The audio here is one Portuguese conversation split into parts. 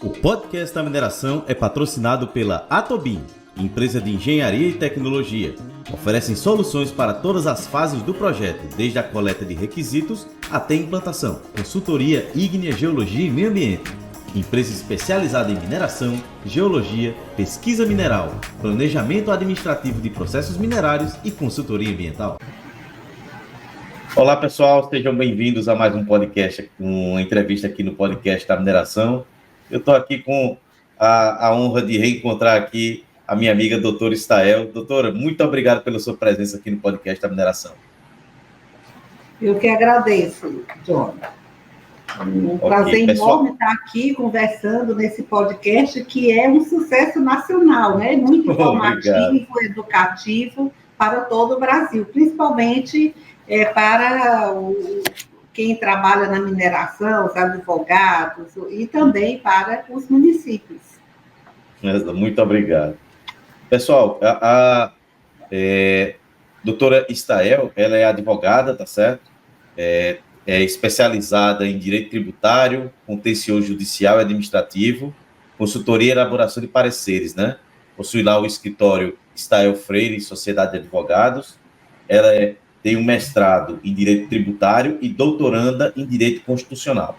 O podcast da mineração é patrocinado pela Atobin, empresa de engenharia e tecnologia. Oferecem soluções para todas as fases do projeto, desde a coleta de requisitos até a implantação. Consultoria ígnea, geologia e meio ambiente. Empresa especializada em mineração, geologia, pesquisa mineral, planejamento administrativo de processos minerários e consultoria ambiental. Olá pessoal, sejam bem-vindos a mais um podcast, uma entrevista aqui no podcast da mineração. Eu estou aqui com a honra de reencontrar aqui a minha amiga doutora Stael. Doutora, muito obrigado pela sua presença aqui no podcast da mineração. Eu que agradeço, John. Um prazer enorme estar aqui conversando nesse podcast, que é um sucesso nacional, né? Muito informativo, educativo para todo o Brasil, principalmente para quem trabalha na mineração, os advogados, e também para os municípios. Muito obrigado. Pessoal, a doutora Stael, ela é advogada, tá certo? É especializada em direito tributário, contencioso judicial e administrativo, consultoria e elaboração de pareceres, né? Possui lá o escritório Stael Freire, Sociedade de Advogados. Ela tem um mestrado em direito tributário e doutoranda em direito constitucional.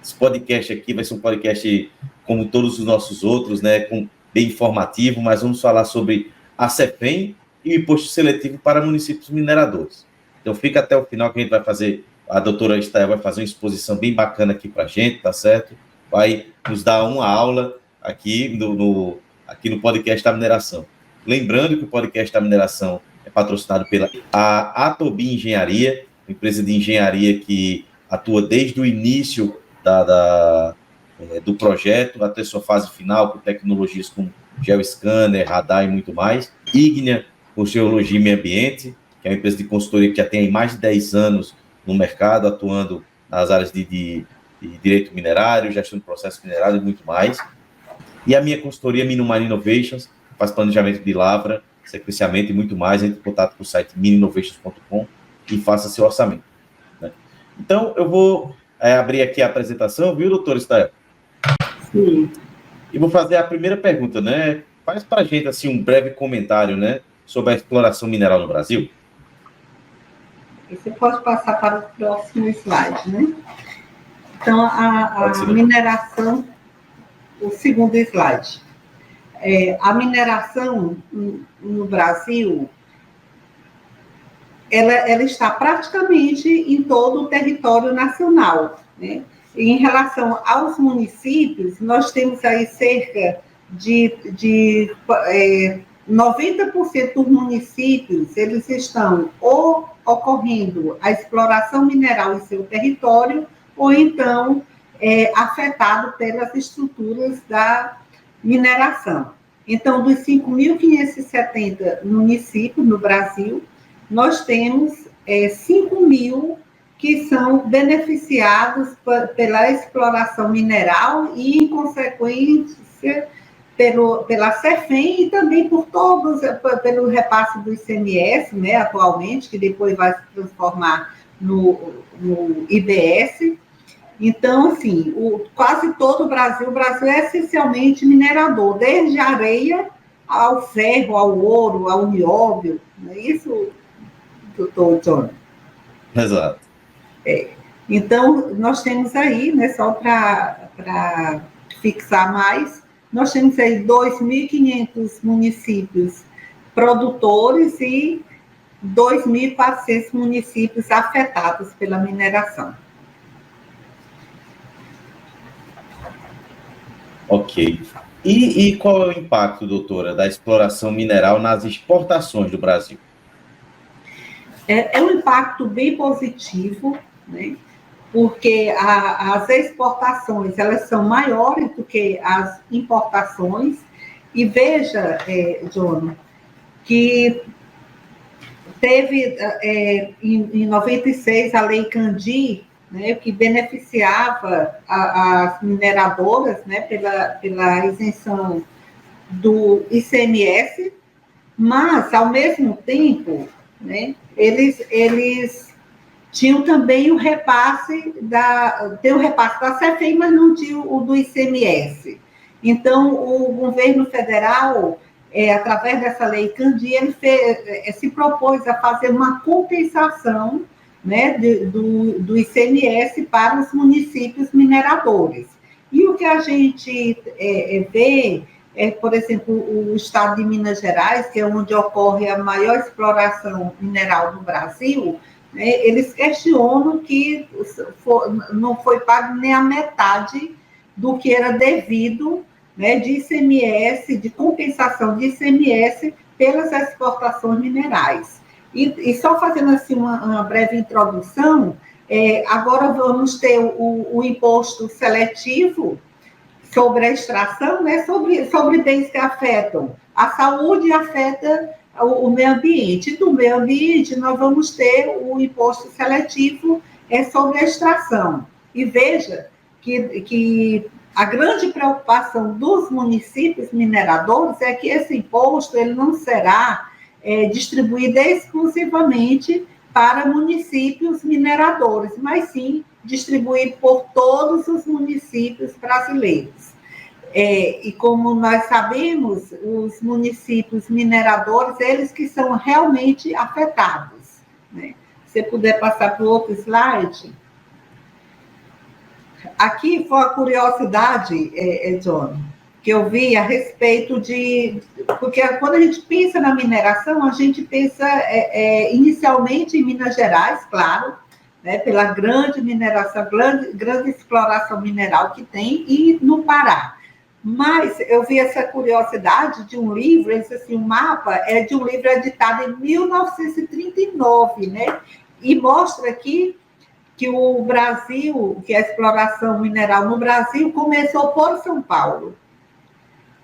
Esse podcast aqui vai ser um podcast como todos os nossos outros, né? Bem informativo, mas vamos falar sobre a CEFEM e o imposto seletivo para municípios mineradores. Então fica até o final que a gente vai fazer. A doutora Stael vai fazer uma exposição bem bacana aqui para a gente, tá certo? Vai nos dar uma aula aqui no podcast da mineração. Lembrando que o podcast da mineração é patrocinado pela Atobin Engenharia, uma empresa de engenharia que atua desde o início do projeto até sua fase final, com tecnologias como geoscanner, radar e muito mais. Ígnea, com geologia e meio ambiente, que é uma empresa de consultoria que já tem mais de 10 anos no mercado, atuando nas áreas de direito minerário, gestão de processos minerários e muito mais. E a minha consultoria Minumar Innovations, faz planejamento de lavra, sequenciamento e muito mais. Entre em contato com o site mininovations.com e faça seu orçamento, né? Então, eu vou abrir aqui a apresentação, viu, doutor Stael? Sim. E vou fazer a primeira pergunta, né? Faz para a gente assim, um breve comentário, né, sobre a exploração mineral no Brasil. Você pode passar para o próximo slide, né? Então, a mineração, o segundo slide. A mineração no Brasil, ela está praticamente em todo o território nacional, né? Em relação aos municípios, nós temos aí cerca de 90% dos municípios, eles estão ou ocorrendo a exploração mineral em seu território, ou então afetado pelas estruturas da mineração. Então, dos 5.570 municípios no Brasil, nós temos 5.000 que são beneficiados pela exploração mineral e, em consequência, pela CEFEM e também pelo repasse do ICMS, né, atualmente, que depois vai se transformar no IBS. Então, assim, quase todo o Brasil é essencialmente minerador, desde a areia ao ferro, ao ouro, ao nióbio. Não é isso, doutor John? Exato. Então, nós temos aí, né, só para fixar mais, nós temos aí 2.500 municípios produtores e 2.400 municípios afetados pela mineração. Ok. E qual é o impacto, doutora, da exploração mineral nas exportações do Brasil? É um impacto bem positivo, né? Porque as exportações, elas são maiores do que as importações. E veja, John, que teve em 96 a Lei Candir, né, que beneficiava as mineradoras, né, pela isenção do ICMS, mas, ao mesmo tempo, né, eles tinham também o repasse tem o repasse da CEFEM, mas não tinha o do ICMS. Então, o governo federal, através dessa lei Candia, ele se propôs a fazer uma compensação, né, do ICMS para os municípios mineradores. E o que a gente vê por exemplo, o estado de Minas Gerais, que é onde ocorre a maior exploração mineral do Brasil, eles questionam que não foi pago nem a metade do que era devido, né, de ICMS, de compensação de ICMS pelas exportações minerais. E só fazendo assim uma breve introdução, agora vamos ter o imposto seletivo sobre a extração, né, sobre bens que afetam a saúde e afeta o meio ambiente. E do meio ambiente, nós vamos ter o imposto seletivo sobre a extração. E veja que a grande preocupação dos municípios mineradores é que esse imposto ele não será distribuído exclusivamente para municípios mineradores, mas sim distribuído por todos os municípios brasileiros. E como nós sabemos, os municípios mineradores, eles que são realmente afetados, né? Se você puder passar para o outro slide. Aqui foi a curiosidade, John, que eu vi a respeito porque quando a gente pensa na mineração, a gente pensa inicialmente em Minas Gerais, claro, né, pela grande mineração, grande exploração mineral que tem, e no Pará. Mas eu vi essa curiosidade de um livro, assim, o mapa é de um livro editado em 1939, né? E mostra aqui que o Brasil, que a exploração mineral no Brasil começou por São Paulo.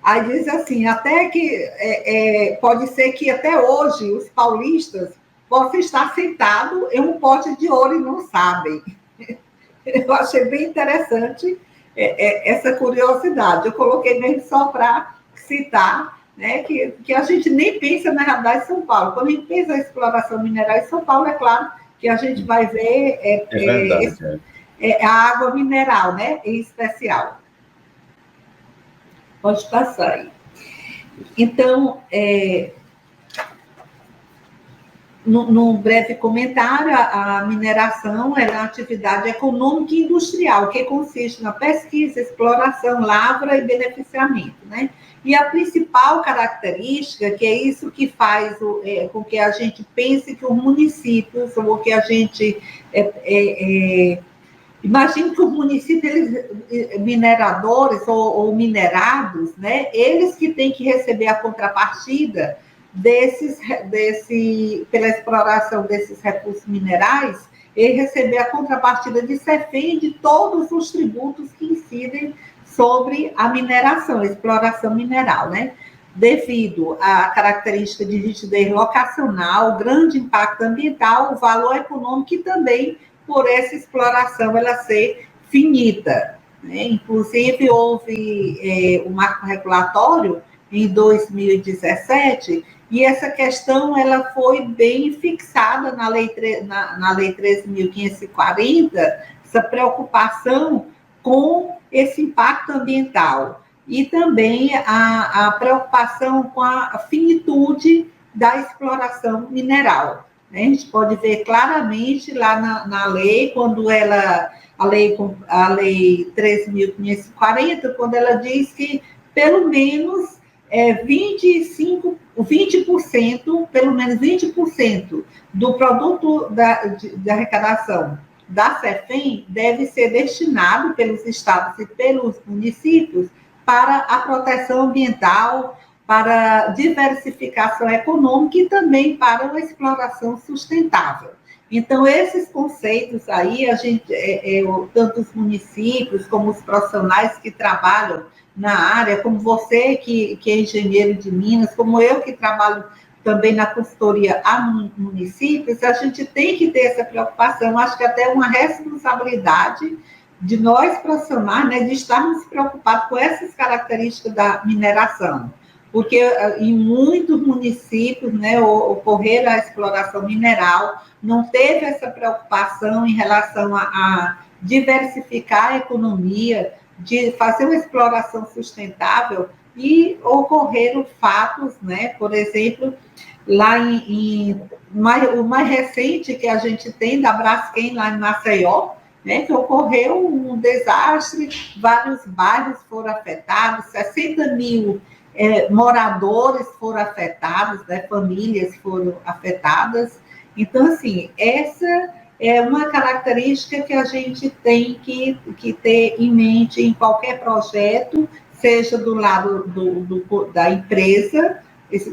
Aí diz assim, até que pode ser que até hoje os paulistas possam estar sentados em um pote de ouro e não sabem. Eu achei bem interessante essa curiosidade. Eu coloquei mesmo só para citar, né, que a gente nem pensa na realidade de São Paulo. Quando a gente pensa em exploração mineral em São Paulo, é claro que a gente vai ver a água mineral, né, em especial. Pode passar aí. Então, num breve comentário, a mineração é uma atividade econômica e industrial, que consiste na pesquisa, exploração, lavra e beneficiamento, né? E a principal característica, que é isso que faz com que a gente pense que os municípios, ou que a gente imagine que os municípios mineradores ou minerados, né, eles que têm que receber a contrapartida pela exploração desses recursos minerais, e receber a contrapartida de CEFEM de todos os tributos que incidem sobre a mineração, a exploração mineral, né? Devido à característica de rigidez locacional, grande impacto ambiental, o valor econômico e também por essa exploração ela ser finita, né? Inclusive, houve um marco regulatório em 2017, e essa questão ela foi bem fixada na Lei 13.540, essa preocupação com esse impacto ambiental, e também a preocupação com a finitude da exploração mineral. A gente pode ver claramente lá na lei, quando a lei 13.540, quando ela diz que pelo menos 20%, pelo menos 20% do produto de arrecadação da CEFEM deve ser destinado pelos estados e pelos municípios para a proteção ambiental, para diversificação econômica e também para uma exploração sustentável. Então, esses conceitos aí, tanto os municípios como os profissionais que trabalham na área, como você que é engenheiro de Minas, como eu que trabalho também na consultoria a municípios, a gente tem que ter essa preocupação, acho que até uma responsabilidade de nós profissionais, né, de estarmos preocupados com essas características da mineração. porque em muitos municípios, né, ocorreram a exploração mineral, não teve essa preocupação em relação a diversificar a economia, de fazer uma exploração sustentável, e ocorreram fatos, né, por exemplo, lá o mais recente que a gente tem da Braskem, lá em Maceió, né, que ocorreu um desastre, vários bairros foram afetados, 60 mil moradores foram afetados, né, famílias foram afetadas. Então, assim, essa é uma característica que a gente tem que ter em mente em qualquer projeto, seja do lado da empresa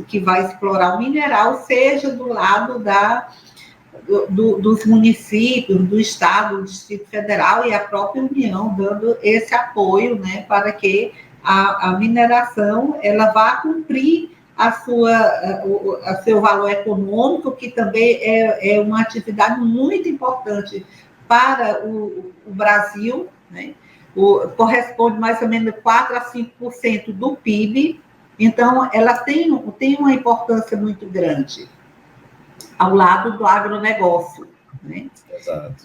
que vai explorar o mineral, seja do lado dos municípios, do Estado, do Distrito Federal e a própria União, dando esse apoio, né, para que a mineração ela vá cumprir a seu valor econômico, que também é uma atividade muito importante para o Brasil, né? Corresponde mais ou menos 4 a 5% do PIB, então ela tem uma importância muito grande ao lado do agronegócio, né? Exato.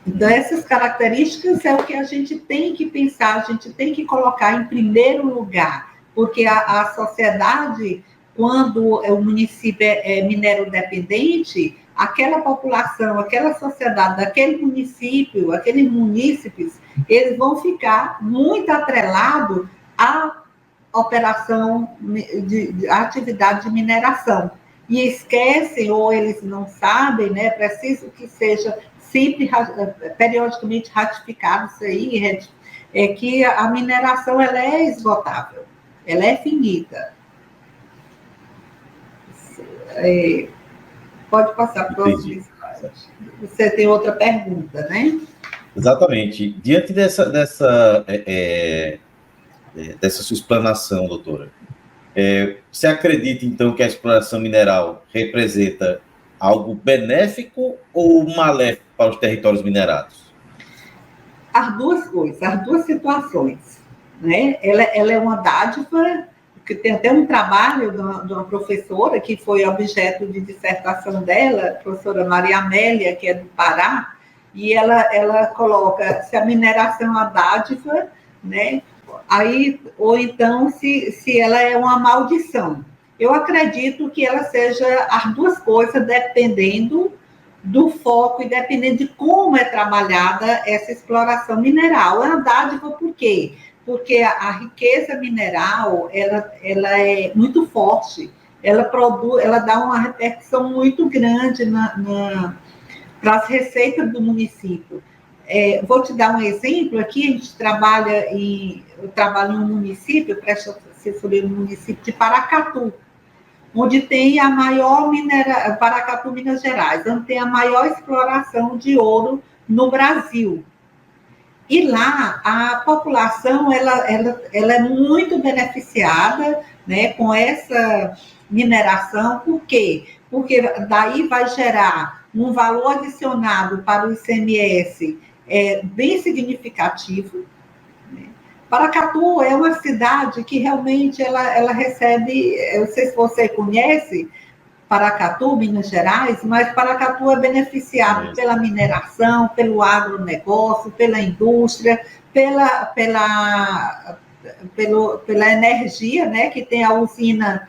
Então, essas características é o que a gente tem que pensar, a gente tem que colocar em primeiro lugar, porque a sociedade, quando o município é minero dependente, aquela população, aquela sociedade daquele município, aqueles munícipes, eles vão ficar muito atrelados à operação de atividade de mineração. E esquecem, ou eles não sabem, né? Preciso que seja sempre, periodicamente ratificado isso aí, é que a mineração ela é esgotável, ela é finita. Pode passar para o próximo slide. Você tem outra pergunta, né? Exatamente. Diante dessa sua explanação, doutora, você acredita, então, que a exploração mineral representa algo benéfico ou maléfico para os territórios minerados? As duas coisas, as duas situações, né? Ela é uma dádiva, que tem até um trabalho de uma professora, que foi objeto de dissertação dela, a professora Maria Amélia, que é do Pará, e ela coloca se a mineração é uma dádiva, né? Aí, ou então se ela é uma maldição. Eu acredito que ela seja as duas coisas, dependendo do foco e dependendo de como é trabalhada essa exploração mineral. É uma dádiva por quê? Porque a riqueza mineral, ela é muito forte, ela dá uma repercussão muito grande para as receitas do município. Vou te dar um exemplo aqui, a gente eu trabalho em um município, presto assessoria no município de Paracatu, onde tem a maior Paracatu, Minas Gerais, onde tem a maior exploração de ouro no Brasil. E lá a população ela é muito beneficiada, né, com essa mineração. Por quê? Porque daí vai gerar um valor adicionado para o ICMS bem significativo. Paracatu é uma cidade que realmente ela recebe, eu não sei se você conhece Paracatu, Minas Gerais, mas Paracatu é beneficiado pela mineração, pelo agronegócio, pela indústria, pela energia, né, que tem a usina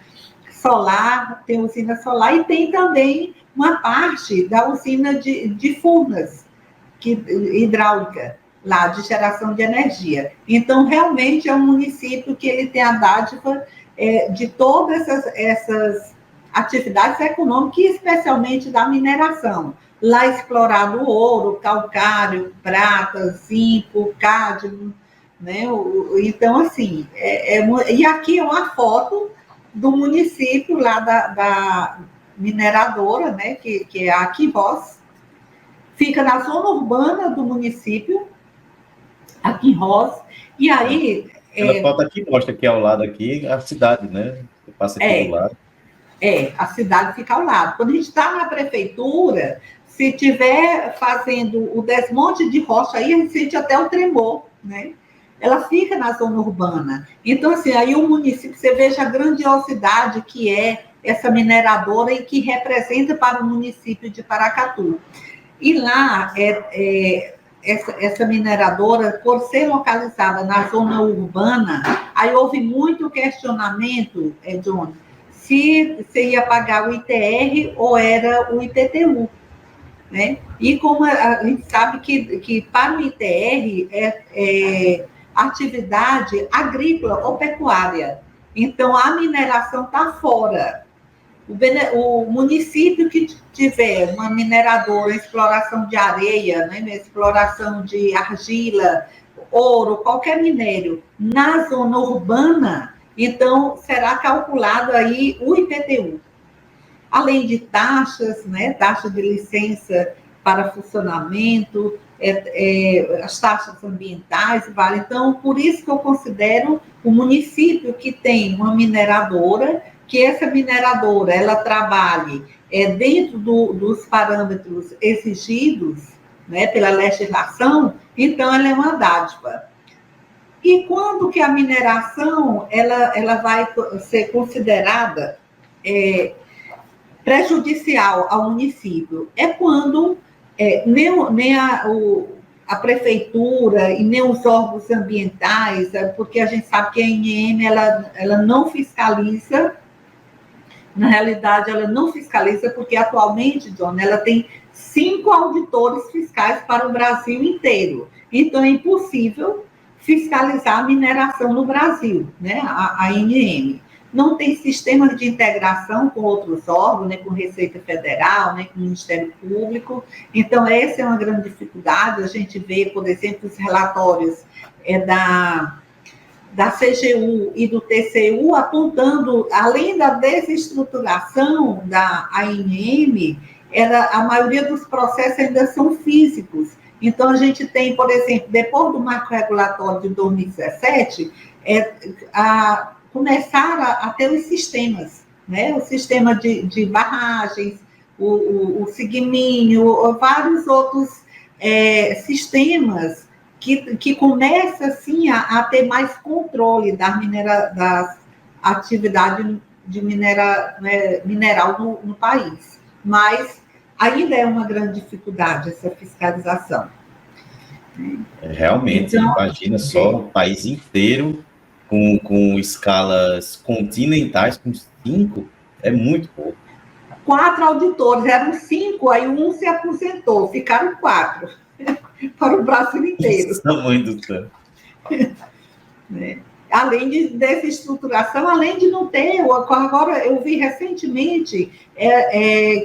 solar, e tem também uma parte da usina de Furnas, hidráulica, lá, de geração de energia. Então, realmente, é um município que ele tem a dádiva de todas essas atividades econômicas, e especialmente da mineração. Lá explorado o ouro, calcário, prata, zinco, cádmio, né? Então, assim, e aqui é uma foto do município lá da mineradora, né? Que é a Quirós, fica na zona urbana do município, aqui em Ross, e aí... Ela foto aqui mostra aqui ao lado aqui a cidade, né? Você passa aqui do lado. A cidade fica ao lado. Quando a gente está na prefeitura, se estiver fazendo o desmonte de rocha, aí a gente sente até o tremor, né? ela fica na zona urbana. Então, assim, aí o município, você veja a grandiosidade que é essa mineradora e que representa para o município de Paracatu. E lá, essa mineradora, por ser localizada na zona urbana, aí houve muito questionamento, John, se você ia pagar o ITR ou era o IPTU. Né? E como a gente sabe que para o ITR é atividade agrícola ou pecuária, então a mineração está fora. O município que tiver uma mineradora, exploração de areia, né, exploração de argila, ouro, qualquer minério, na zona urbana, então será calculado aí o IPTU. Além de taxas, né, taxa de licença para funcionamento, as taxas ambientais, vale. Então, por isso que eu considero o município que tem uma mineradora, que essa mineradora, ela trabalhe dentro dos parâmetros exigidos, né, pela legislação, então ela é uma dádiva. E quando que a mineração ela vai ser considerada prejudicial ao município? É quando nem a prefeitura e nem os órgãos ambientais, porque a gente sabe que a INM ela não fiscaliza, na realidade ela não fiscaliza, porque atualmente, John, ela tem 5 auditores fiscais para o Brasil inteiro, então é impossível fiscalizar a mineração no Brasil, né? A INM não tem sistema de integração com outros órgãos, né, com Receita Federal, né, com o Ministério Público. Então, essa é uma grande dificuldade. A gente vê, por exemplo, os relatórios da CGU e do TCU apontando, além da desestruturação da ANM, a maioria dos processos ainda são físicos. Então, a gente tem, por exemplo, depois do marco regulatório de 2017, começaram a ter os sistemas, né? O sistema de barragens, o Sigminho, vários outros sistemas que começam, assim, a ter mais controle das atividades de mineral no país. Mas ainda é uma grande dificuldade essa fiscalização. Realmente, então, imagina só o país inteiro com escalas continentais, com 5, é muito pouco. 4 auditores, eram 5, aí um se aposentou, ficaram 4 para o Brasil inteiro. Isso, tamanho do céu. Além dessa estruturação, além de não ter, agora eu vi recentemente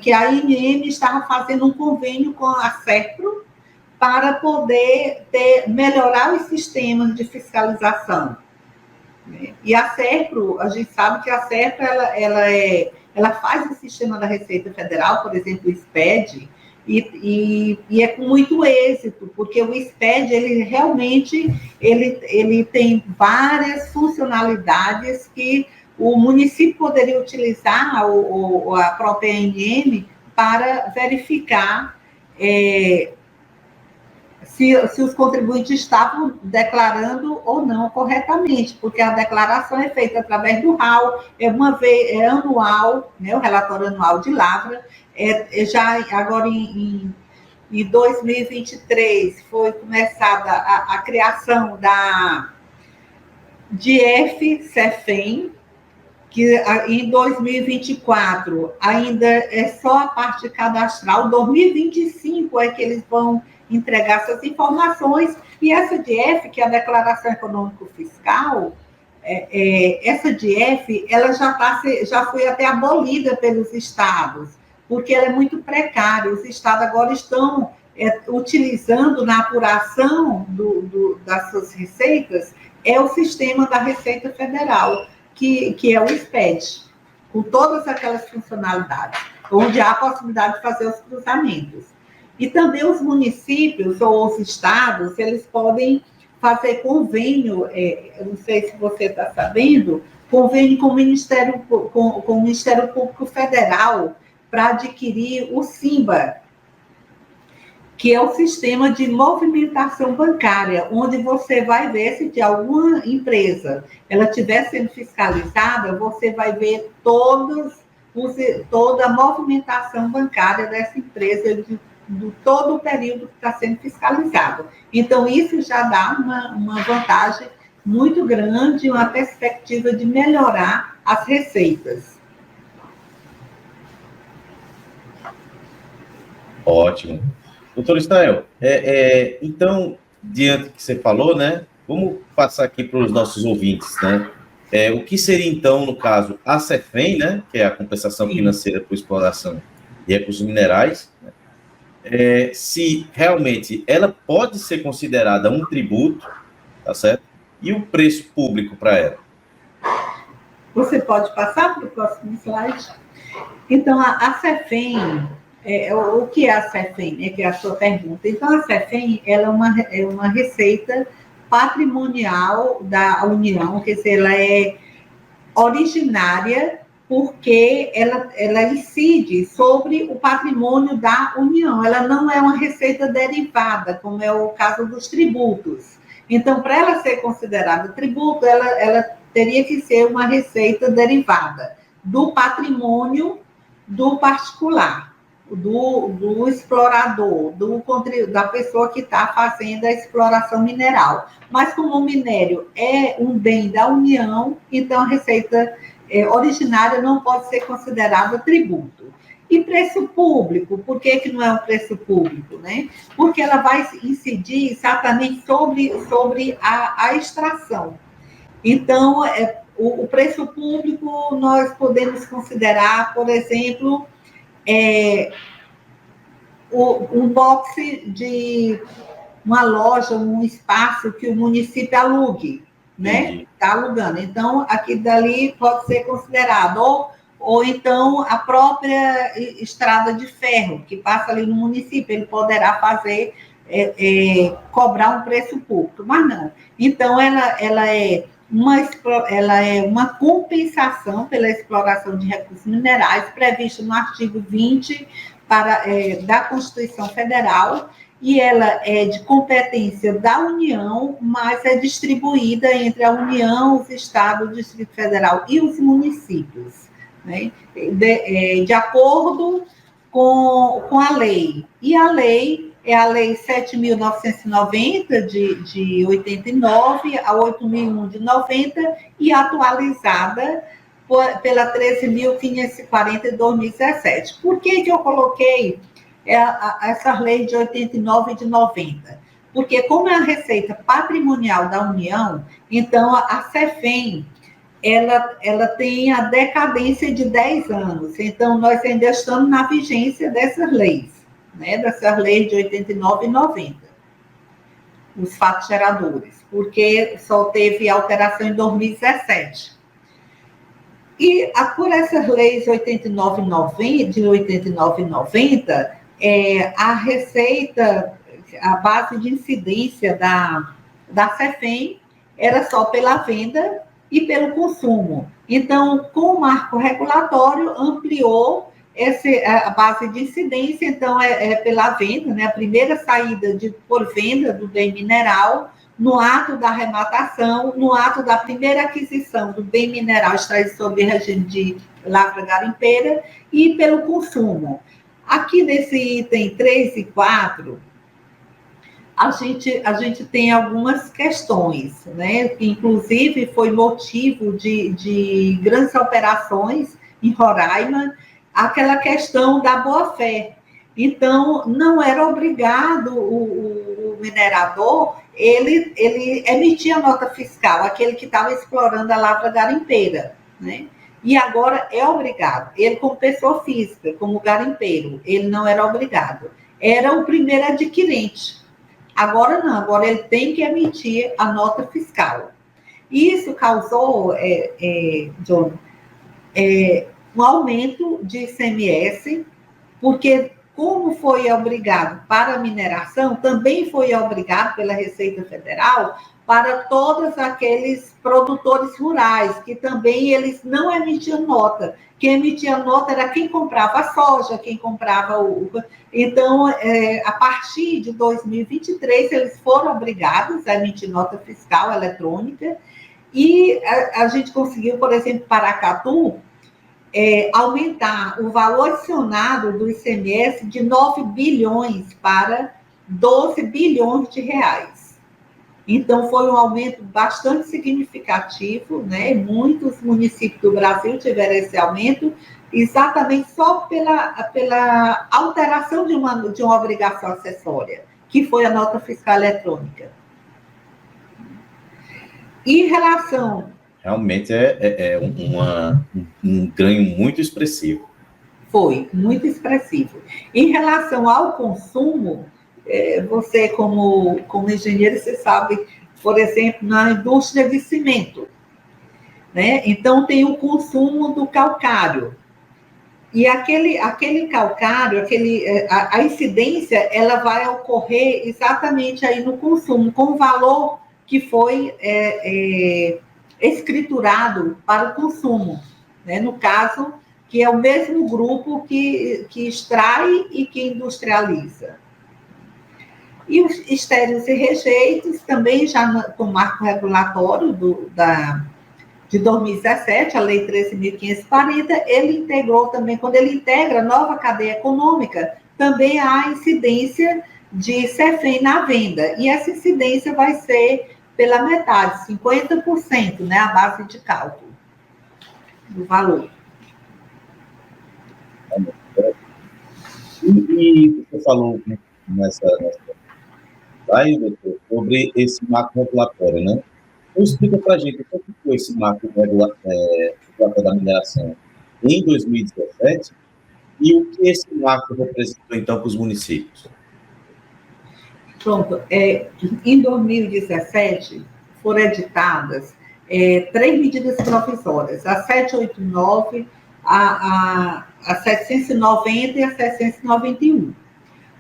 que a INM estava fazendo um convênio com a SERPRO para poder melhorar os sistemas de fiscalização. E a SERPRO, a gente sabe que a SERPRO ela faz o sistema da Receita Federal, por exemplo, o SPED, e é com muito êxito, porque o SPED, ele realmente ele tem várias funcionalidades que o município poderia utilizar, a própria ANM, para verificar se os contribuintes estavam declarando ou não corretamente, porque a declaração é feita através do RAU, é anual, né, o relatório anual de lavra, já agora em 2023 foi começada a criação da DIEF-CEFEM, que em 2024 ainda é só a parte cadastral, 2025 é que eles vão entregar essas informações, e essa DIEF, que é a Declaração Econômico-Fiscal, essa DIEF, ela já foi até abolida pelos estados, porque ela é muito precária. Os estados agora estão utilizando na apuração das suas receitas, o sistema da Receita Federal, que é o SPED, com todas aquelas funcionalidades, onde há a possibilidade de fazer os cruzamentos. E também os municípios ou os estados, eles podem fazer convênio, eu não sei se você está sabendo, convênio com o Ministério Público Federal para adquirir o SIMBA, que é o sistema de movimentação bancária, onde você vai ver se de alguma empresa ela estiver sendo fiscalizada, você vai ver toda a movimentação bancária dessa empresa de todo o período que está sendo fiscalizado. Então, isso já dá uma vantagem muito grande, uma perspectiva de melhorar as receitas. Ótimo. Doutor Israel, então, diante do que você falou, né, vamos passar aqui para os nossos ouvintes, né? O que seria, então, no caso, a CEFEM, né, que é a compensação financeira por exploração de recursos minerais, né, se realmente ela pode ser considerada um tributo, tá certo? E o preço público para ela? Você pode passar para o próximo slide? Então, a CEFEM, o que é a CEFEM, né, que é a sua pergunta? Então, a CEFEM ela é uma receita patrimonial da União, quer dizer, ela é originária porque ela incide sobre o patrimônio da União. Ela não é uma receita derivada, como é o caso dos tributos. Então, para ela ser considerada tributo, ela teria que ser uma receita derivada do patrimônio do particular, do explorador, da pessoa que está fazendo a exploração mineral. Mas como o minério é um bem da União, então a receita originária não pode ser considerada tributo. E preço público, por que não é um preço público, né? Porque ela vai incidir exatamente sobre a extração. Então, o preço público nós podemos considerar, por exemplo, um boxe de uma loja, um espaço que o município alugue, né? Está alugando. Então, aquilo dali pode ser considerado, ou então a própria estrada de ferro que passa ali no município, ele poderá fazer, cobrar um preço público, mas não. Então, ela é uma compensação pela exploração de recursos minerais, prevista no artigo 20 da Constituição Federal, e ela é de competência da União, mas é distribuída entre a União, os estados, o Distrito Federal e os municípios, né? De acordo com a lei. E a lei é a Lei 7.990, de 89, a 8.001, de 90, e atualizada pela 13.540, de 2017. Por que eu coloquei essa lei de 89 e de 90? Porque, como é a receita patrimonial da União, então a CEFEM ela tem a decadência de 10 anos. Então, nós ainda estamos na vigência dessas leis, né? Dessas leis de 89 e 90, os fatos geradores, porque só teve alteração em 2017. E por essas leis de 89 e 90, a receita, a base de incidência da CEFEM era só pela venda e pelo consumo. Então, com o marco regulatório, ampliou a base de incidência, então pela venda, né? A primeira saída por venda do bem mineral, no ato da arrematação, no ato da primeira aquisição do bem mineral extraído sob regime de lavra garimpeira, e pelo consumo. Aqui nesse item 3 e 4, a gente tem algumas questões, né? Que inclusive foi motivo de grandes operações em Roraima, aquela questão da boa-fé. Então, não era obrigado o minerador, ele emitia nota fiscal, aquele que estava explorando a lavra garimpeira, né? E agora é obrigado. Ele, como pessoa física, como garimpeiro, ele não era obrigado. Era o primeiro adquirente. Agora não, agora ele tem que emitir a nota fiscal. Isso causou, John, um aumento de ICMS, porque como foi obrigado para a mineração, também foi obrigado pela Receita Federal para todos aqueles produtores rurais, que também eles não emitiam nota. Quem emitia nota era quem comprava a soja, quem comprava uva. Então, a partir de 2023, eles foram obrigados a emitir nota fiscal eletrônica, e a gente conseguiu, por exemplo, Paracatu, aumentar o valor adicionado do ICMS de 9 bilhões para 12 bilhões de reais. Então, foi um aumento bastante significativo, né? Muitos municípios do Brasil tiveram esse aumento, exatamente só pela alteração de uma obrigação acessória, que foi a nota fiscal eletrônica. Em relação... Realmente é um ganho muito expressivo. Foi, muito expressivo. Em relação ao consumo, você, como engenheiro, você sabe, por exemplo, na indústria de cimento, né? Então, tem o consumo do calcário. E aquele calcário, a incidência, ela vai ocorrer exatamente aí no consumo, com o valor que foi escriturado para o consumo, né? No caso, que é o mesmo grupo que extrai e que industrializa. E os estéreos e rejeitos, também já com o marco regulatório de 2017, a Lei 13.540, ele integrou também, quando ele integra a nova cadeia econômica, também há incidência de CEFEM na venda. E essa incidência vai ser pela metade, 50%, né, a base de cálculo do valor. E você falou nessa aí, doutor, sobre esse marco regulatório, né? Então, explica para a gente o que foi esse marco regulatório da mineração em 2017 e o que esse marco representou, então, para os municípios. Pronto. Em 2017, foram editadas 3 medidas provisórias, a 789, a 790 e a 791.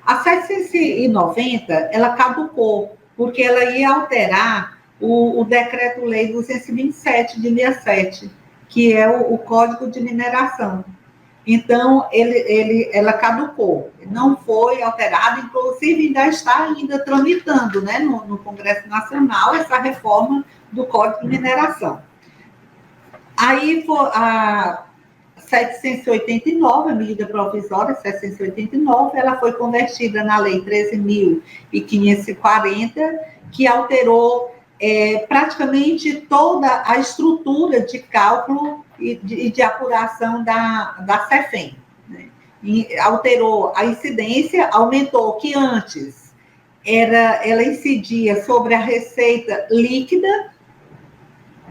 A 790, ela caducou, porque ela ia alterar o Decreto-Lei 227 de 67, que é o Código de Mineração. Então, ela caducou, não foi alterada, inclusive ainda está tramitando, né, no Congresso Nacional essa reforma do Código de Mineração. Aí, a 789, a medida provisória 789, ela foi convertida na Lei 13.540, que alterou praticamente toda a estrutura de cálculo e de apuração da CEFEM, né? E alterou a incidência, aumentou que antes ela incidia sobre a receita líquida,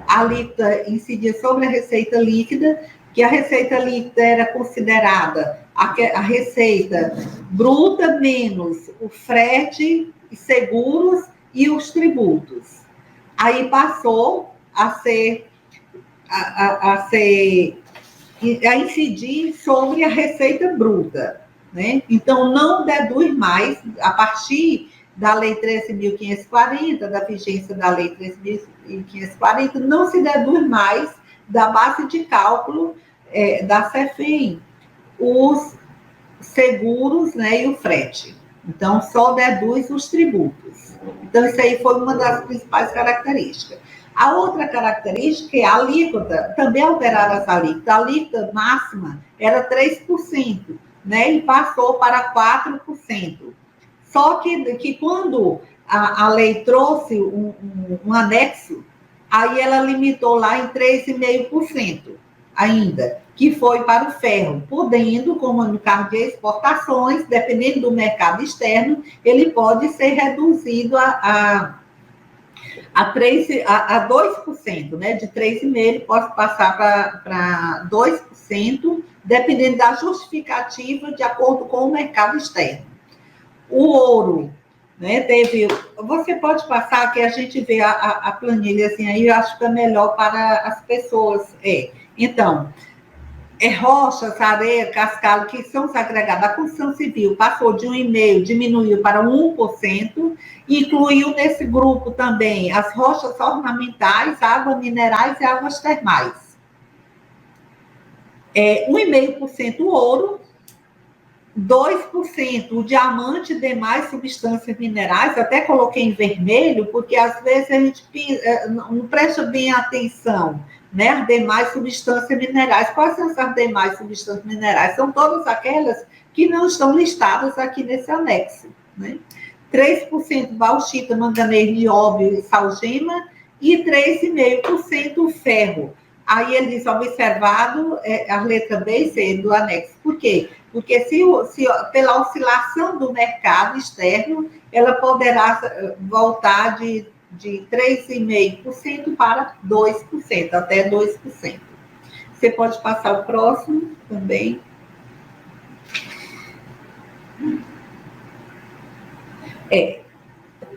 a alíquota incidia sobre a receita líquida, que a receita líquida era considerada a receita bruta menos o frete, seguros e os tributos. Aí passou a incidir sobre a receita bruta, né? Então, não deduz mais, a partir da Lei 13.540, da vigência da Lei 13.540, não se deduz mais da base de cálculo da CEFEM os seguros, né, e o frete. Então, só deduz os tributos. Então, isso aí foi uma das principais características. A outra característica é a alíquota, também alteraram essa alíquota. A alíquota máxima era 3%, né, e passou para 4%. Só que quando a lei trouxe um anexo, aí ela limitou lá em 3,5% ainda, que foi para o ferro, podendo, como no caso de exportações, dependendo do mercado externo, ele pode ser reduzido a 2%, né? De 3,5% ele pode passar para 2%, dependendo da justificativa de acordo com o mercado externo. O ouro, né? Você pode passar, que a gente vê a planilha assim, aí eu acho que é melhor para as pessoas. Então, rochas, areia, cascalho, que são segregadas. A construção civil passou de 1,5%, diminuiu para 1%, incluiu nesse grupo também as rochas ornamentais, águas minerais e águas termais. 1,5% ouro, 2% o diamante e demais substâncias minerais, até coloquei em vermelho, porque às vezes a gente não presta bem atenção, né? As demais substâncias minerais. Quais são essas demais substâncias minerais? São todas aquelas que não estão listadas aqui nesse anexo, né? 3% bauxita, manganês, nióbio e salgema, e 3,5% ferro. Aí ele diz, observado a letra B e C do anexo. Por quê? Porque se pela oscilação do mercado externo, ela poderá voltar de 3,5% para 2%, até 2%. Você pode passar o próximo também.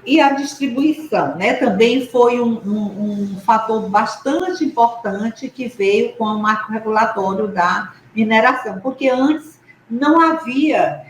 E a distribuição, né? Também foi um fator bastante importante que veio com o marco regulatório da mineração, porque antes não havia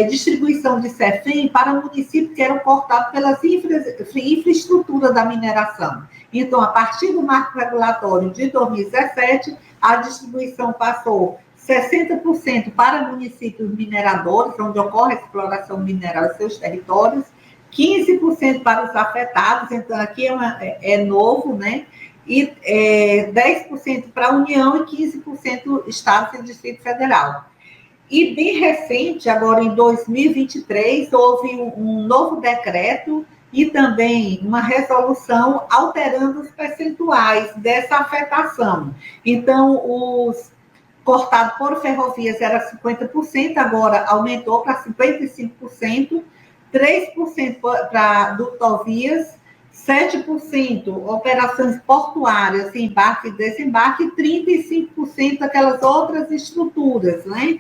distribuição de CEFEM para municípios que eram cortados pelas infraestruturas da mineração. Então, a partir do marco regulatório de 2017, a distribuição passou 60% para municípios mineradores, onde ocorre a exploração mineral em seus territórios, 15% para os afetados, então aqui é novo, né? E 10% para a União e 15% Estados e Distrito Federal. E bem recente, agora em 2023, houve um novo decreto e também uma resolução alterando os percentuais dessa afetação. Então, os cortados por ferrovias era 50%, agora aumentou para 55%, 3% para dutovias, 7% operações portuárias, embarque e desembarque, e 35% aquelas outras estruturas, né?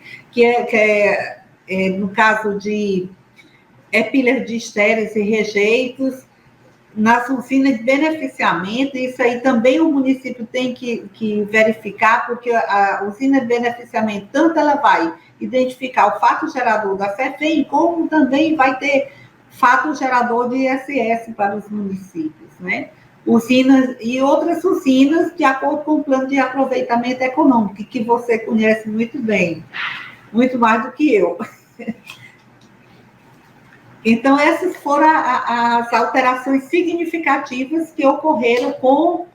No caso de pilhas de estéreis e rejeitos, nas usinas de beneficiamento, isso aí também o município tem que verificar, porque a usina de beneficiamento, tanto ela vai identificar o fato gerador da CEFEM, como também vai ter fato gerador de ISS para os municípios, né? Usinas e outras usinas de acordo com o plano de aproveitamento econômico, que você conhece muito bem, muito mais do que eu. Então, essas foram as alterações significativas que ocorreram com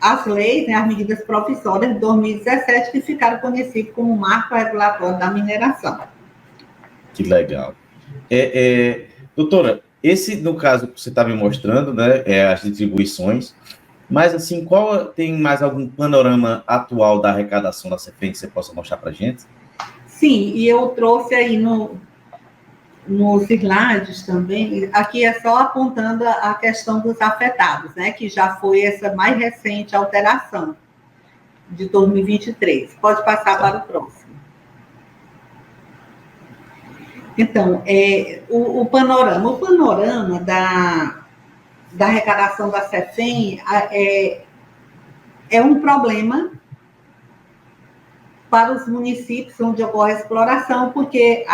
as leis, né, as medidas provisórias de 2017, que ficaram conhecidas como marco regulatório da mineração. Que legal. Doutora, esse, no caso que você está me mostrando, né, as distribuições, mas, assim, tem mais algum panorama atual da arrecadação da CEFEM que você possa mostrar para a gente? Sim, e eu trouxe aí nos slides também, aqui é só apontando a questão dos afetados, né, que já foi essa mais recente alteração de 2023. Pode passar para o próximo. Então, o panorama da arrecadação da CEFEM é um problema para os municípios onde ocorre a exploração, porque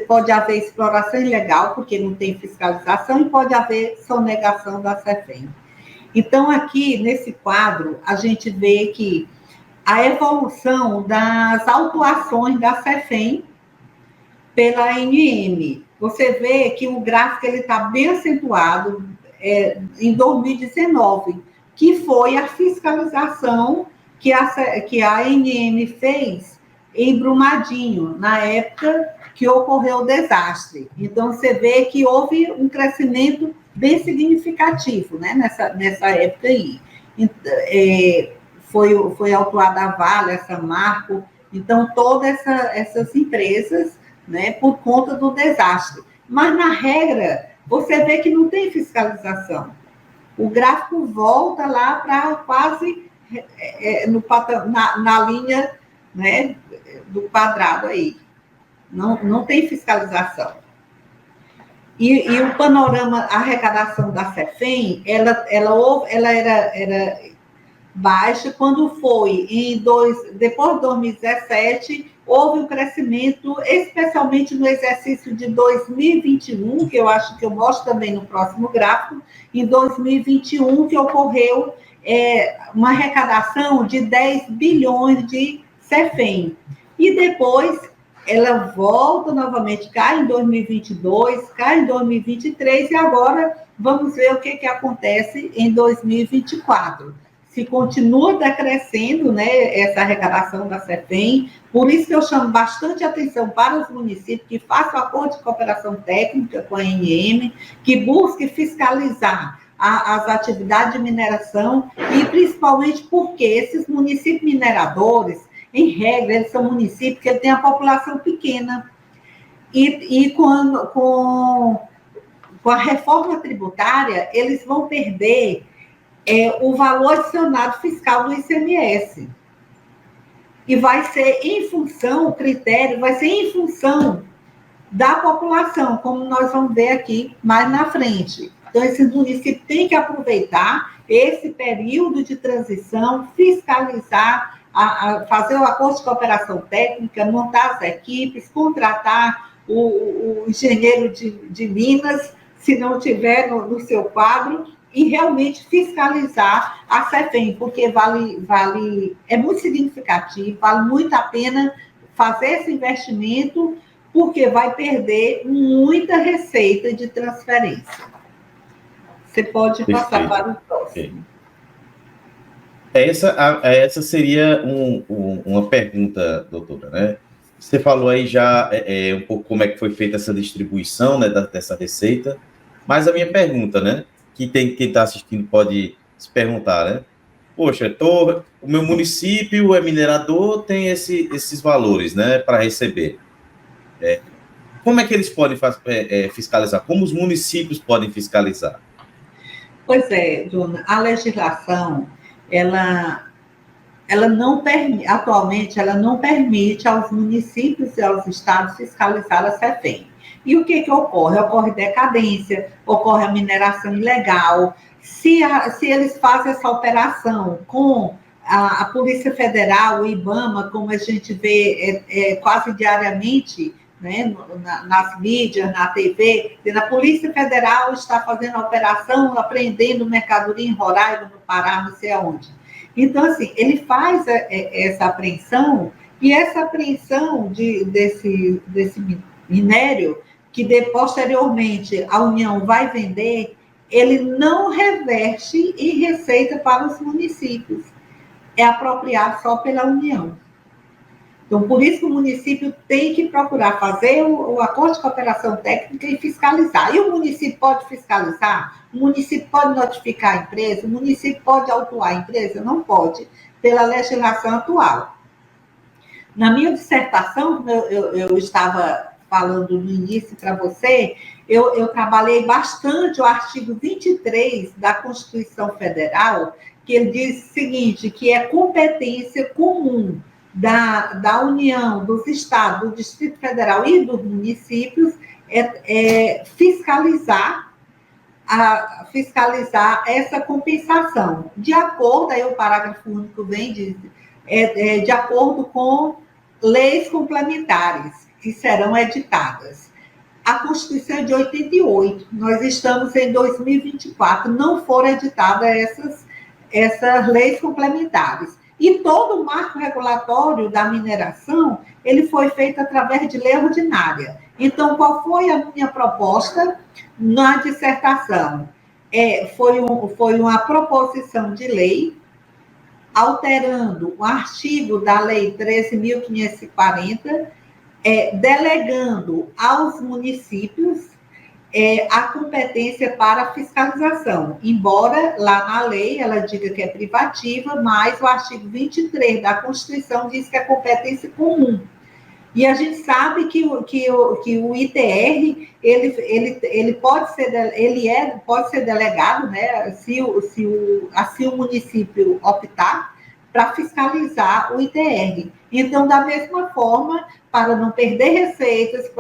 pode haver exploração ilegal, porque não tem fiscalização, e pode haver sonegação da CEFEM. Então, aqui, nesse quadro, a gente vê que a evolução das autuações da CEFEM pela ANM. Você vê que o gráfico está bem acentuado em 2019, que foi a fiscalização que a ANM fez em Brumadinho, na época que ocorreu o desastre. Então, você vê que houve um crescimento bem significativo, né, nessa época aí. Foi autuada a Vale, essa Marco, então, todas essas empresas, né, por conta do desastre. Mas, na regra, você vê que não tem fiscalização. O gráfico volta lá para quase na linha, né, do quadrado aí. Não tem fiscalização. E o panorama, a arrecadação da CEFEM, ela era baixa. Quando foi depois de 2017, houve um crescimento, especialmente no exercício de 2021, que eu acho que eu mostro também no próximo gráfico, em 2021, que ocorreu uma arrecadação de 10 bilhões de CEFEM. E depois ela volta novamente, cai em 2022, cai em 2023, e agora vamos ver o que acontece em 2024. Se continua decrescendo, né, essa arrecadação da CEFEM, por isso que eu chamo bastante atenção para os municípios que façam acordo de cooperação técnica com a ANM, que busque fiscalizar as atividades de mineração, e principalmente porque esses municípios mineradores, em regra, eles são municípios que têm a população pequena, e com a reforma tributária, eles vão perder o valor adicionado fiscal do ICMS. E vai ser em função, o critério vai ser em função da população, como nós vamos ver aqui mais na frente. Então, esse município tem que aproveitar esse período de transição, fiscalizar, fazer o acordo de cooperação técnica, montar as equipes, contratar o engenheiro de Minas, se não tiver no seu quadro, e realmente fiscalizar a CEFEM, porque é muito significativo, vale muito a pena fazer esse investimento, porque vai perder muita receita de transferência. Você pode passar para o próximo. Essa seria uma pergunta, doutora, né? Você falou aí já um pouco como é que foi feita essa distribuição, né, dessa receita, mas a minha pergunta, né, que quem está assistindo pode se perguntar, né? Poxa, o meu município é minerador, tem esses valores, né, para receber. Como é que eles podem fiscalizar? Como os municípios podem fiscalizar? Pois é, Dona, a legislação, ela não permite, atualmente, ela não permite aos municípios e aos estados fiscalizar a CEFEM. E o que ocorre? Ocorre decadência, ocorre a mineração ilegal. Se eles fazem essa operação com a Polícia Federal, o IBAMA, como a gente vê quase diariamente, né, nas mídias, na TV, a Polícia Federal está fazendo a operação, apreendendo mercadoria em Roraima, no Pará, não sei aonde. Então, assim, ele faz essa apreensão, e essa apreensão desse minério, que posteriormente a União vai vender, ele não reverte em receita para os municípios. É apropriado só pela União. Então, por isso que o município tem que procurar fazer o acordo de cooperação técnica e fiscalizar. E o município pode fiscalizar? O município pode notificar a empresa? O município pode autuar a empresa? Não pode, pela legislação atual. Na minha dissertação, como eu estava falando no início para você, eu trabalhei bastante o artigo 23 da Constituição Federal, que ele diz o seguinte, que é competência comum da União, dos estados, do Distrito Federal e dos municípios, fiscalizar essa compensação. De acordo, aí o parágrafo único vem diz, de acordo com leis complementares que serão editadas. A Constituição é de 88, nós estamos em 2024, não foram editadas essas leis complementares. E todo o marco regulatório da mineração, ele foi feito através de lei ordinária. Então, qual foi a minha proposta na dissertação? Foi uma proposição de lei, alterando o artigo da Lei 13.540, delegando aos municípios a competência para fiscalização, embora lá na lei ela diga que é privativa, mas o artigo 23 da Constituição diz que é competência comum. E a gente sabe que o ITR ele pode ser delegado, né, se o município optar, para fiscalizar o ITR. Então, da mesma forma, para não perder receitas,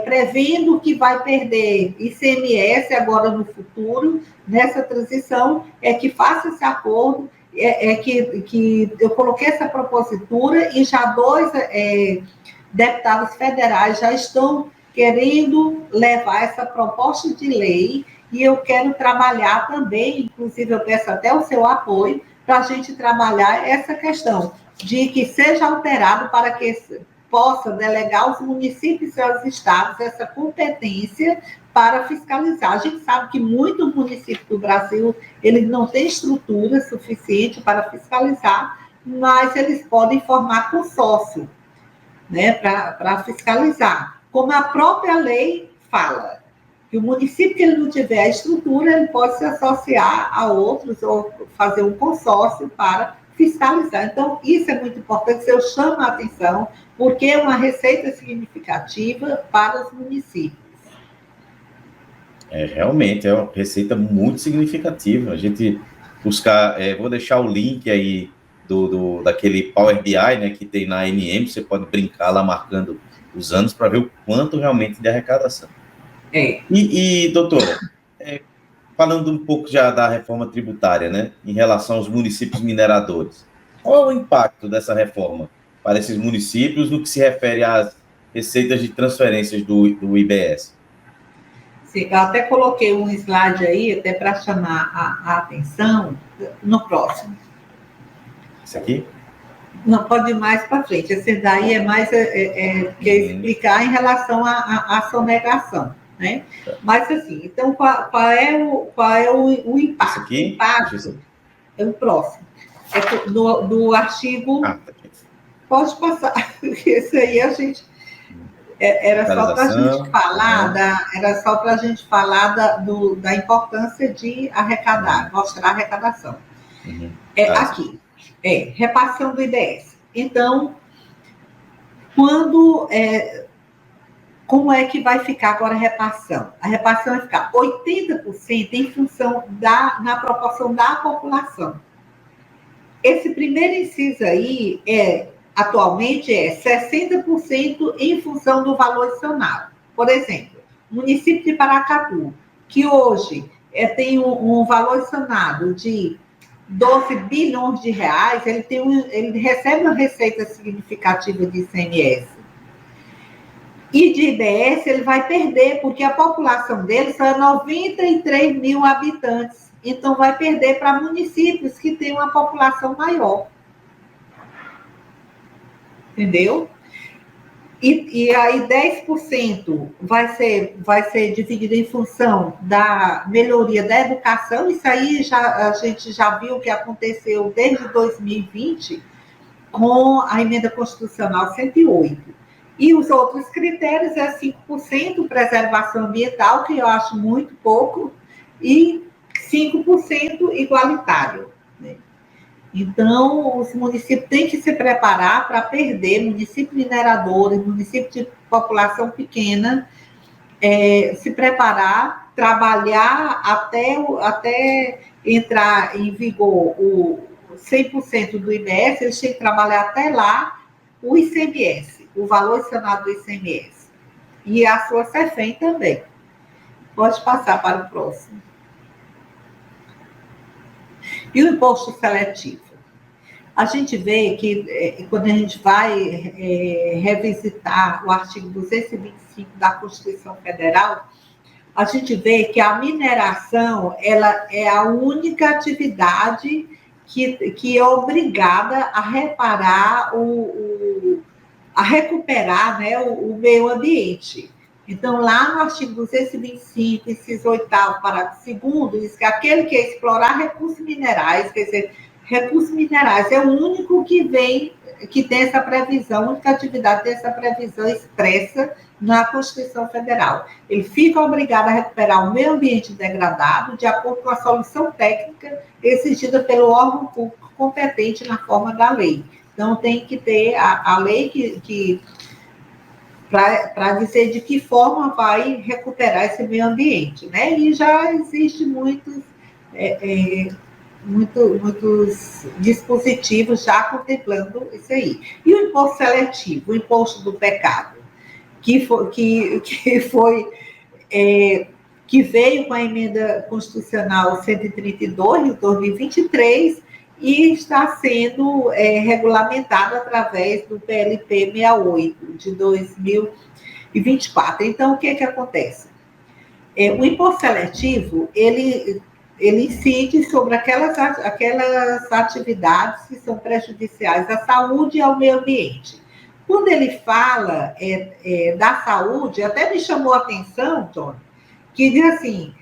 prevendo que vai perder ICMS agora no futuro, nessa transição, que faça esse acordo que eu coloquei essa propositura e já 2 deputados federais já estão querendo levar essa proposta de lei, e eu quero trabalhar também, inclusive eu peço até o seu apoio, para a gente trabalhar essa questão de que seja alterado para que possa delegar aos municípios e aos estados essa competência para fiscalizar. A gente sabe que muitos municípios do Brasil, eles não têm estrutura suficiente para fiscalizar, mas eles podem formar consórcio, né, para fiscalizar. Como a própria lei fala, que o município que ele não tiver a estrutura, ele pode se associar a outros ou fazer um consórcio para fiscalizar. Então, isso é muito importante, eu chamo a atenção, porque é uma receita significativa para os municípios. Realmente, é uma receita muito significativa. A gente buscar, vou deixar o link aí daquele Power BI, né, que tem na ANM, você pode brincar lá marcando os anos para ver o quanto realmente de arrecadação. E doutora, falando um pouco já da reforma tributária, né, em relação aos municípios mineradores, qual é o impacto dessa reforma para esses municípios no que se refere às receitas de transferências do IBS? Sim, eu até coloquei um slide aí, até para chamar a atenção, no próximo. Esse aqui? Não, pode ir mais para frente. Esse daí é mais explicar em relação à sonegação, né? Mas, assim, então, qual é o impacto? Esse aqui? O impacto é o próximo. É do artigo... Tá aqui. Pode passar, porque esse aí a gente... Era só para a gente falar, era só para a gente falar da importância de arrecadar, mostrar a arrecadação. Aqui, repassão do IBS. Então, como é que vai ficar agora a repassão? A repassão vai ficar 80% em função na proporção da população. Esse primeiro inciso aí atualmente é 60% em função do valor adicionado. Por exemplo, o município de Paracatu, que hoje tem um valor adicionado de 12 bilhões de reais, ele recebe uma receita significativa de ICMS. E de IBS ele vai perder, porque a população dele só é 93 mil habitantes. Então, vai perder para municípios que têm uma população maior. Entendeu? E aí 10% vai ser dividido em função da melhoria da educação. Isso aí a gente já viu que aconteceu desde 2020 com a emenda constitucional 108. E os outros critérios é 5% preservação ambiental, que eu acho muito pouco, e 5% igualitário. Né? Então, os municípios têm que se preparar para perder, município minerador, município de população pequena, se preparar, trabalhar até entrar em vigor o 100% do IBS, eles têm que trabalhar até lá o ICMS, o valor adicionado do ICMS. E a sua CEFEM também. Pode passar para o próximo. E o imposto seletivo? A gente vê que, quando a gente vai revisitar o artigo 225 da Constituição Federal, a gente vê que a mineração ela é a única atividade que é obrigada a reparar, a recuperar, né, o meio ambiente. Então, lá no artigo 225, inciso 8º, parágrafo 2º, diz que aquele que explorar recursos minerais, quer dizer, recursos minerais é o único que tem essa previsão, a única atividade que tem essa previsão expressa na Constituição Federal. Ele fica obrigado a recuperar o meio ambiente degradado de acordo com a solução técnica exigida pelo órgão público competente na forma da lei. Então, tem que ter a lei para dizer de que forma vai recuperar esse meio ambiente, né? E já existe muitos dispositivos já contemplando isso aí. E o imposto seletivo, o imposto do pecado, que veio com a emenda constitucional 132 de 2023 e está sendo regulamentado através do PLP 68 de 2024. Então, o que acontece? O imposto seletivo, ele incide sobre aquelas atividades que são prejudiciais à saúde e ao meio ambiente. Quando ele fala da saúde, até me chamou a atenção, Tony, que diz assim,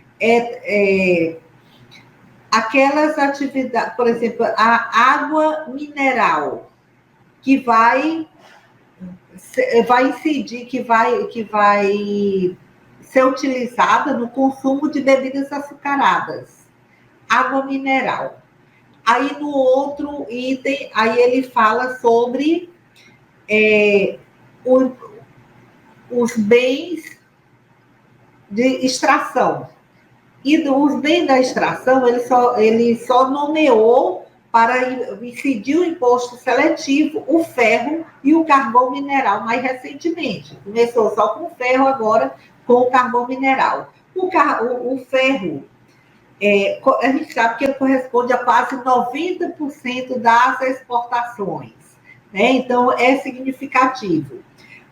aquelas atividades, por exemplo, a água mineral, que vai incidir, que vai ser utilizada no consumo de bebidas açucaradas, água mineral. Aí no outro item, aí ele fala sobre os bens de extração. E os bens da extração, ele só nomeou para incidir o imposto seletivo, o ferro e o carvão mineral mais recentemente. Começou só com o ferro, agora com o carvão mineral. O ferro, a gente sabe que ele corresponde a quase 90% das exportações, né? Então, é significativo.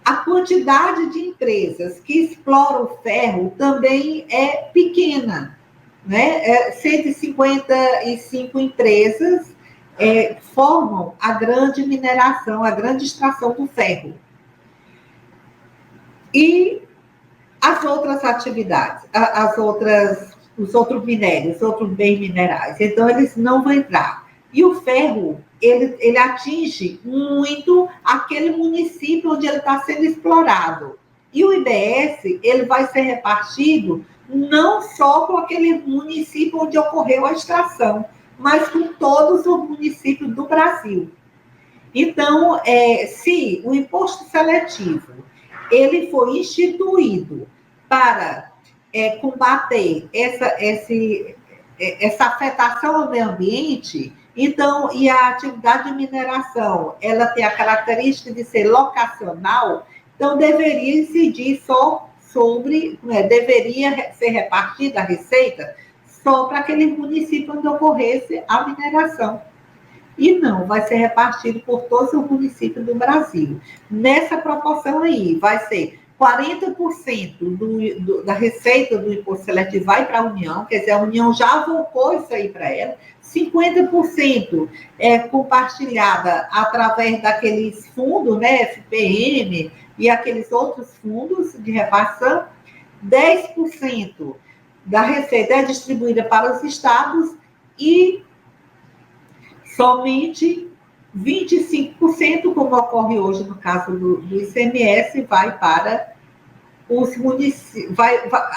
A quantidade de empresas que exploram o ferro também é pequena, né? 155 empresas formam a grande mineração, a grande extração do ferro. E as outras atividades, os outros minérios, os outros bens minerais, então eles não vão entrar. E o ferro, ele atinge muito aquele município onde ele está sendo explorado. E o IBS, ele vai ser repartido não só com aquele município onde ocorreu a extração, mas com todos os municípios do Brasil. Então, se o imposto seletivo ele foi instituído para combater essa afetação ao meio ambiente, então, e a atividade de mineração, ela tem a característica de ser locacional, então deveria incidir só sobre, deveria ser repartida a receita só para aquele município onde ocorresse a mineração. E não, vai ser repartido por todos os municípios do Brasil. Nessa proporção aí, vai ser 40% da receita do imposto seletivo vai para a União, quer dizer, a União já voltou isso aí para ela, 50% é compartilhada através daqueles fundos, né, FPM e aqueles outros fundos de repartição, 10% da receita é distribuída para os estados e somente 25%, como ocorre hoje no caso do ICMS, vai para os municípios,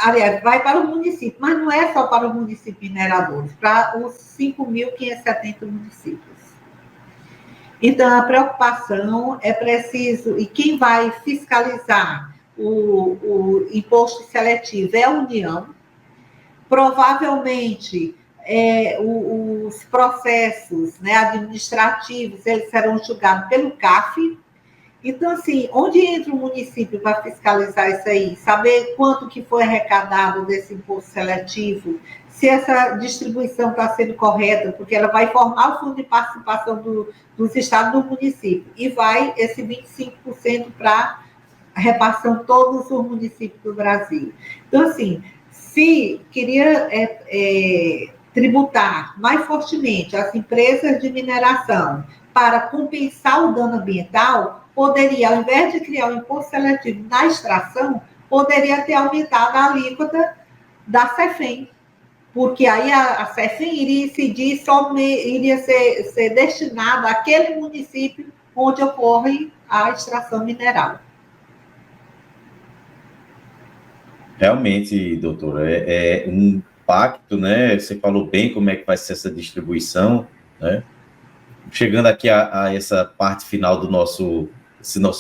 aliás, vai para o município, mas não é só para os municípios mineradores, para os 5.570 municípios. Então, a preocupação é preciso, e quem vai fiscalizar o imposto seletivo é a União, provavelmente os processos, né, administrativos, eles serão julgados pelo CAF. Então, assim, onde entra o município para fiscalizar isso aí? Saber quanto que foi arrecadado desse imposto seletivo, se essa distribuição está sendo correta, porque ela vai formar o fundo de participação dos estados do município, e vai esse 25% para a repartição de todos os municípios do Brasil. Então, assim, se queria tributar mais fortemente as empresas de mineração para compensar o dano ambiental, poderia, ao invés de criar um imposto seletivo na extração, poderia ter aumentado a alíquota da CEFEM, porque aí a CEFEM iria incidir, iria ser destinada àquele município onde ocorre a extração mineral. Realmente, doutora, é um pacto, né? Você falou bem como é que vai ser essa distribuição, né? Chegando aqui a essa parte final do nosso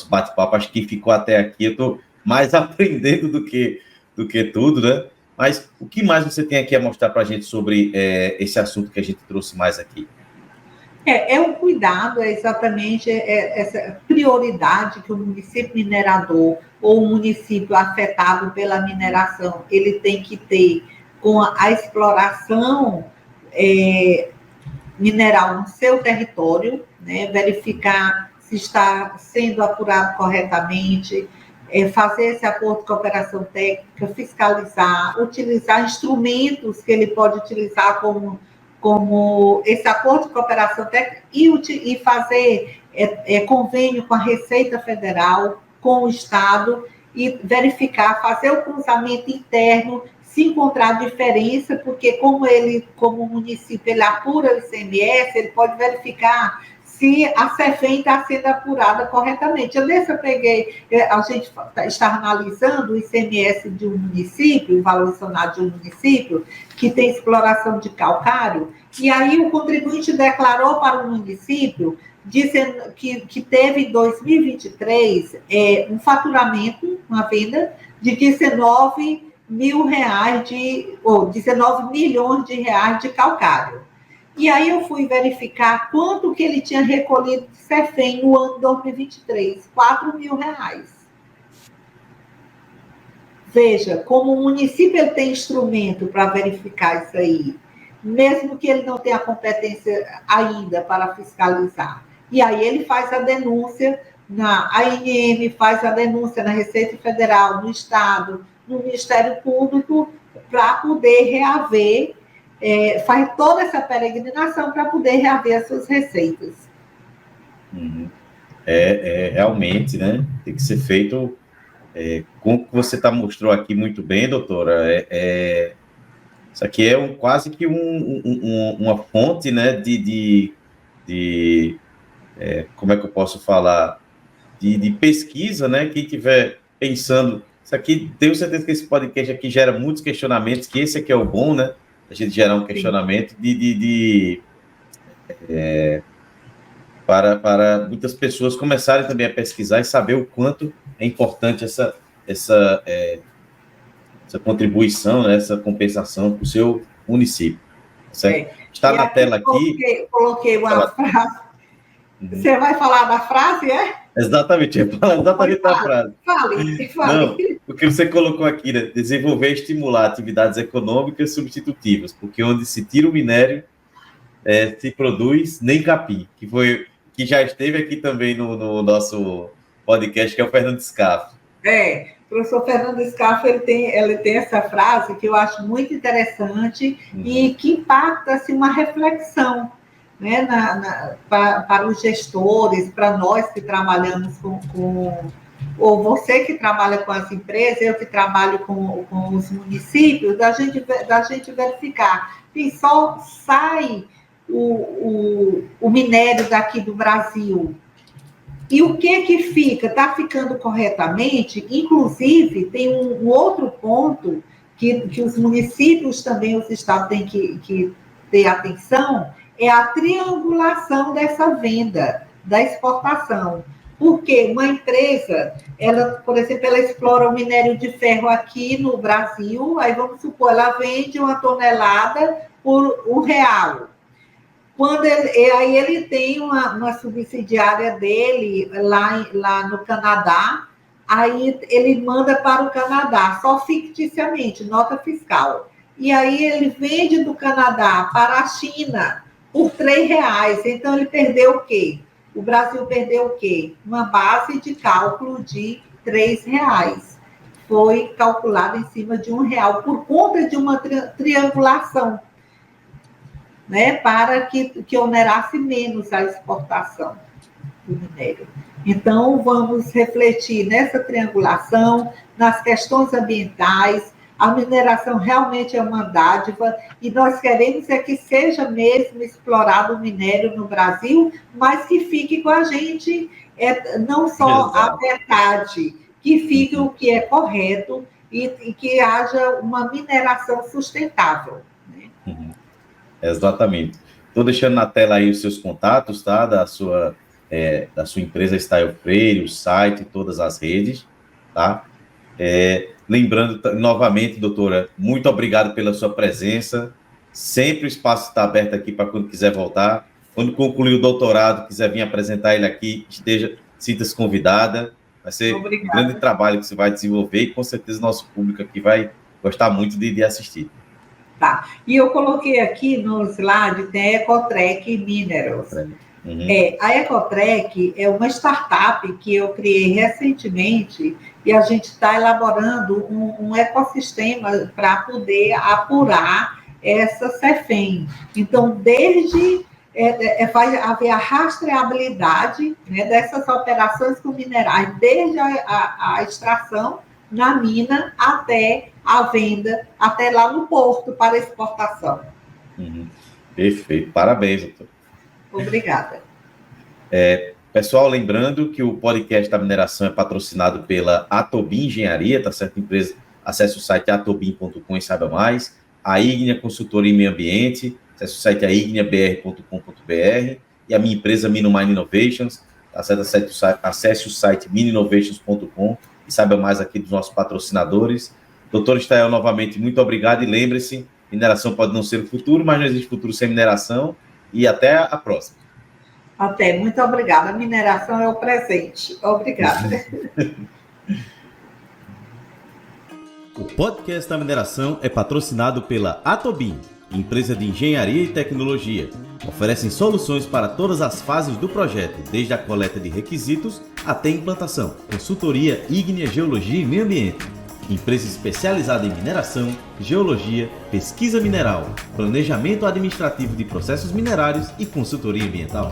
bate-papo, acho que ficou até aqui, eu estou mais aprendendo do que tudo, né? Mas o que mais você tem aqui a mostrar para a gente sobre esse assunto que a gente trouxe mais aqui? O cuidado, é exatamente essa prioridade que o município minerador ou o município afetado pela mineração, ele tem que ter com a exploração mineral no seu território, né, verificar se está sendo apurado corretamente, fazer esse acordo de cooperação técnica, fiscalizar, utilizar instrumentos que ele pode utilizar como esse acordo de cooperação técnica e fazer convênio com a Receita Federal, com o Estado, e verificar, fazer o cruzamento interno, se encontrar diferença, porque como o município, ele apura o ICMS, ele pode verificar se a CEFEM está sendo apurada corretamente. A gente está analisando o ICMS de um município, o valor adicionado de um município, que tem exploração de calcário, e aí o contribuinte declarou para o município, dizendo que teve em 2023 um faturamento, uma venda de 19 milhões de reais de calcário. E aí eu fui verificar quanto que ele tinha recolhido de CEFEM no ano 2023, 4 mil reais. Veja, como o município ele tem instrumento para verificar isso aí, mesmo que ele não tenha competência ainda para fiscalizar. E aí ele faz a denúncia na ANM, faz a denúncia na Receita Federal, no Estado, no Ministério Público, para poder reaver, faz toda essa peregrinação para poder reaver as suas receitas. Realmente, né? Tem que ser feito, como você mostrou aqui muito bem, doutora, isso aqui é quase que uma fonte, né, como é que eu posso falar, de pesquisa, né? Quem estiver pensando, isso aqui, tenho certeza que esse podcast aqui gera muitos questionamentos, que esse aqui é o bom, né? A gente gerar um questionamento para muitas pessoas começarem também a pesquisar e saber o quanto é importante essa contribuição, né, essa compensação para o seu município. Certo? Está na tela aqui. Coloquei uma frase. Você vai falar da frase, Exatamente, eu ia falar exatamente da frase. Fale. Não, porque você colocou aqui, né, desenvolver e estimular atividades econômicas substitutivas, porque onde se tira o minério, se produz nem capim, que já esteve aqui também no nosso podcast, que é o Fernando Scaff. O professor Fernando Scaff, ele tem essa frase que eu acho muito interessante e que impacta assim, uma reflexão, né, para os gestores, para nós que trabalhamos ou você que trabalha com as empresas, eu que trabalho com os municípios, da gente verificar. E só sai o minério daqui do Brasil. E o que fica? Está ficando corretamente? Inclusive, tem um outro ponto que os municípios também, os estados têm que ter atenção, é a triangulação dessa venda, da exportação. Porque uma empresa, por exemplo, ela explora o minério de ferro aqui no Brasil, aí vamos supor, ela vende uma tonelada por R$1. Aí ele tem uma subsidiária dele lá no Canadá, aí ele manda para o Canadá, só ficticiamente, nota fiscal. E aí ele vende do Canadá para a China por R$3. Então ele perdeu o quê? O Brasil perdeu o quê? Uma base de cálculo de R$3. Foi calculado em cima de R$1 por conta de uma triangulação, né, para que onerasse menos a exportação do minério. Então, vamos refletir nessa triangulação, nas questões ambientais. A mineração realmente é uma dádiva e nós queremos que seja mesmo explorado o minério no Brasil, mas que fique com a gente, não só a verdade, que fique o que é correto e que haja uma mineração sustentável. Né? Exatamente. Estou deixando na tela aí os seus contatos, tá? Da sua empresa Style Freire, o site, todas as redes, tá? Lembrando novamente, doutora, muito obrigado pela sua presença. Sempre o espaço está aberto aqui para quando quiser voltar. Quando concluir o doutorado, quiser vir apresentar ele aqui, sinta-se convidada. Vai ser um grande trabalho que você vai desenvolver e com certeza nosso público aqui vai gostar muito de assistir. Tá. E eu coloquei aqui no slide, tem a Ecotrek Minerals. Uhum. A Ecotrek é uma startup que eu criei recentemente e a gente está elaborando um ecossistema para poder apurar essa CEFEM. Então, vai haver a rastreabilidade, né, dessas operações com minerais, desde a extração na mina até a venda, até lá no porto para exportação. Uhum. Perfeito. Parabéns, doutor. Obrigada. Pessoal, lembrando que o podcast da mineração é patrocinado pela Atobin Engenharia, tá certo? Empresa, acesse o site atobin.com e saiba mais. A Ígnea Consultoria em Meio Ambiente, acesse o site igneabr.com.br e a minha empresa Minomine Innovations, tá certo? Acesse o site mininovations.com e saiba mais aqui dos nossos patrocinadores. Doutor Estael, novamente, muito obrigado e lembre-se, mineração pode não ser o futuro, mas não existe futuro sem mineração e até a próxima. Até, muito obrigada. A mineração é o presente. Obrigada. O podcast da mineração é patrocinado pela Atobin, empresa de engenharia e tecnologia. Oferecem soluções para todas as fases do projeto, desde a coleta de requisitos até a implantação. Consultoria Ígnea Geologia e Meio Ambiente. Empresa especializada em mineração, geologia, pesquisa mineral, planejamento administrativo de processos minerários e consultoria ambiental.